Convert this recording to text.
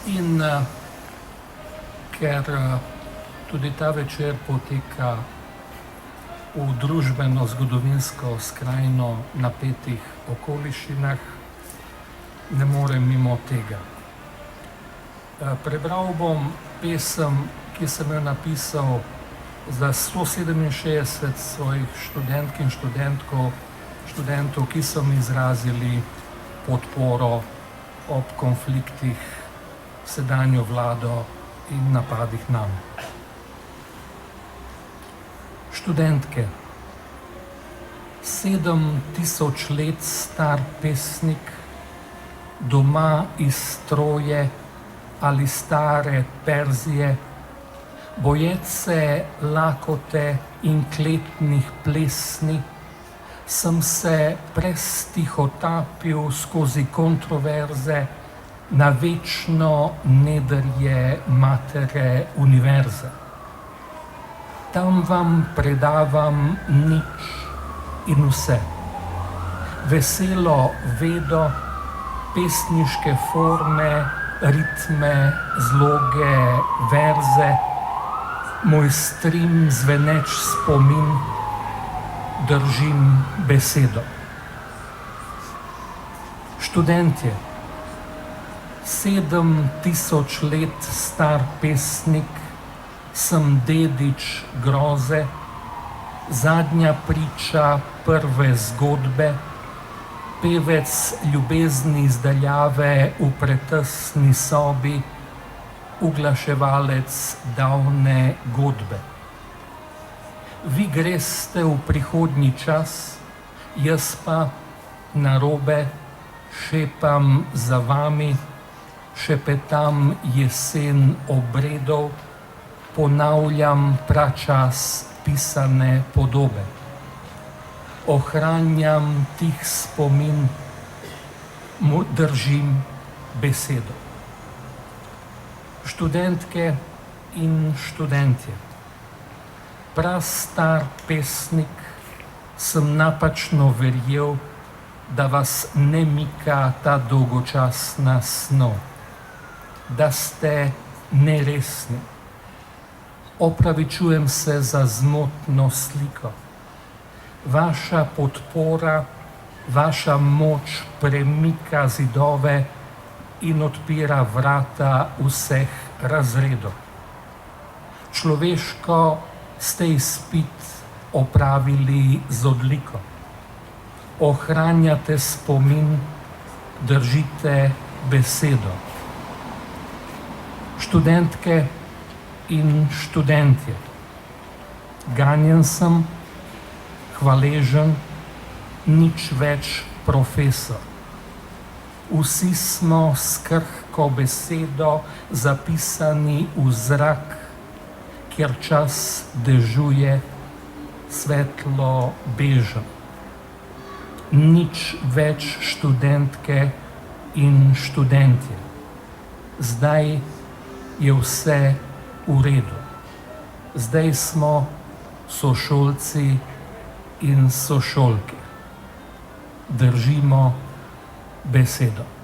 In ker tudi ta večer poteka v družbeno-zgodovinsko skrajno napetih okoliščinah, ne morem mimo tega. Prebral bom pesem, ki sem jo napisal za 167 svojih študentk in študentov, ki so mi izrazili podporo ob konfliktih s sedanjo vlado in napadih name. Študentke. 7000 let star pesnik, doma iz Troje ali stare Perzije, bojec se lakote in kletnih plesni, sem se prestihotapil skozi kontroverze na večno nedrje matere univerze. Tam vam predavam nič in vse. Veselo vedo, pesniške forme, ritme, zloge, verze, moj strim zveneč spomin, držim besedo. Študentje. 7000 let star pesnik, sem dedič groze, zadnja priča prve zgodbe, pevec ljubezni izdaljave v pretesni sobi, uglaševalec davne godbe. Vi greste v prihodnji čas, jaz pa narobe šepam za vami, šepetam jesen obredov, ponavljam pračas pisane podobe. Ohranjam tih spomin, mu držim besedo. Študentke in študentje. Prastar pesnik, sem napačno verjel, da vas ne mika ta dolgočasna snov, da ste neresni. Opravičujem se za zmotno sliko. Vaša podpora, vaša moč premika zidove in odpira vrata vseh razredov. Človeško ste izpit opravili z odliko. Ohranjate spomin, držite besedo. Študentke in študentje. Ganjen sem, hvaležen, nič več profesor. Vsi smo s krhko besedo zapisani v zrak, kjer čas dežuje svetlo bežen. Nič več študentke in študentje. Zdaj je vse v redu. Zdaj smo sošolci in sošolke. Držimo besedo.